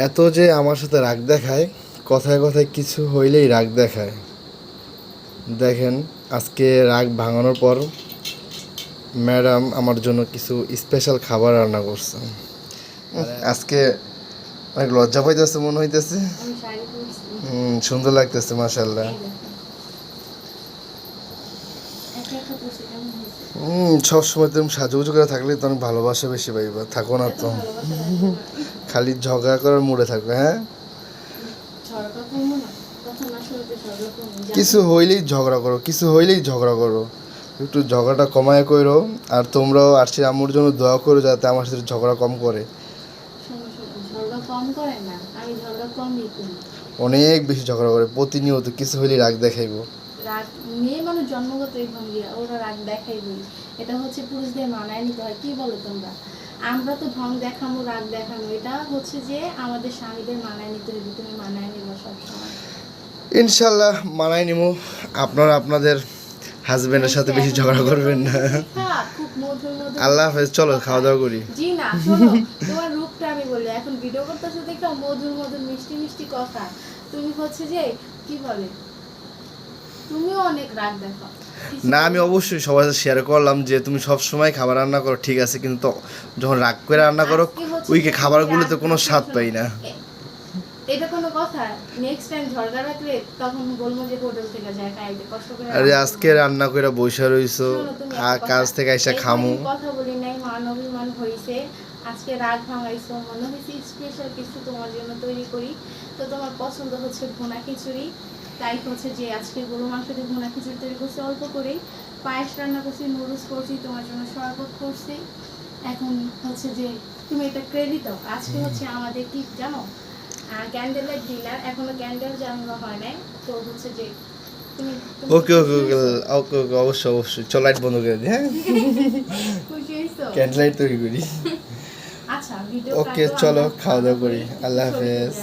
এত যে আমার সাথে রাগ দেখায়, কথায় কথায় কিছু হইলেই রাগ দেখায়। দেখেন আজকে রাগ ভাঙানোর পর ম্যাডাম আমার জন্য কিছু স্পেশাল খাবার রান্না করছে। আজকে অনেক লজ্জা পাইতেছে মনে হইতেছে। সুন্দর লাগতেছে মাশাআল্লাহ। সবসময় তুমি সাজুগুজু করে থাকলে তো অনেক ভালোবাসা বেশি পাইবা, থাকো না তো খালি ঝগড়া করার মুডে থাকবে। হ্যাঁ, কিছু হইলেই ঝগড়া করো, কিছু হইলেই ঝগড়া করো, একটু ঝগড়াটা কমায় করো। আর তোমরাও আরশির আম্মুর জন্য দোয়া করো যাতে আমার সাথে ঝগড়া কম করে। অনেক বেশি ঝগড়া করে প্রতিনিয়ত, কিছু হইলেই রাগ দেখাইবো। রাগ মেয়ে মানুষ জন্মগত এই ভঙ্গিরা, ওরা রাগ দেখাইবই। এটা হচ্ছে পুরুষদের মানায় নিতে হয়। কি বলো তোমরা? আমরা তো ঢং দেখানো, রাগ দেখানো, এটা হচ্ছে যে আমাদের স্বামীদের মানায় নিতে হবে। তুমি মানায় নিবা সবসময়। ইনশাল্লাহ মানায় নিমু। আপনারা আপনাদের হাজবেন্ডের সাথে বেশি ঝগড়া করবেন না। খুব মধুর মধুর। আল্লাহ হাফেজ, চলো খাওয়া দাওয়া করি। জি না, শোনো, তোমার রূপটা আমি বলি, এখন ভিডিও করতেছো দেখো মধুর মধুর মিষ্টি মিষ্টি কথা। তুমি হচ্ছে যে কি বলে, তুমিও অনেক রাগ দেখো না, আমি অবশ্যই সবার সাথে শেয়ার করলাম যে তুমি সব সময় খাবার রান্না করো, ঠিক আছে, কিন্তু যখন রাগ করে রান্না করো ওইকে খাবারগুলোতে কোনো স্বাদ পাই না। এটা কোনো কথা? নেক্সট টাইম ঝগড়া রাখলে তখন বলবো যে হোটেল থেকে যায় খাইতে, কষ্ট করে। আরে আজকে রান্না করে বইসা রইছো, কাজ থেকে এসে খামু। কথা বলি নাই, মান অভিমান হইছে, আজকে রাগ ভাঙাইছো, মনে হইছে স্পেশাল কিছু তোমার জন্য তৈরি করি। তো তোমার পছন্দ হচ্ছে ভুনা খিচুড়ি, তাই হচ্ছে যে আজকে গরু মাংস দিয়ে ভুনা খিচুড়ি তৈরি করছি অল্প করেই। পায়েস রান্না করছি, নুডলস করছি, তোমার জন্য শরবত করছি। এখন হচ্ছে যে তুমি এটা ক্রেডিট দাও। আজকে হচ্ছে আমাদের কি জানো, ক্যান্ডেল লাইট ডিনার, এখনো ক্যান্ডেল জ্বালানো হয় নাই। তো হচ্ছে যে তুমি ওকে ওকে ওকে ওকে ওকে, অবশ্যই অবশ্যই, চল লাইট বন্ধ করে দিই। হ্যাঁ, খুশি হইছো? ক্যান্ডেল লাইট তৈরি করি। আচ্ছা ভিডিও ওকে, চলো খাওয়া দাওয়া করি। আল্লাহ হাফেজ।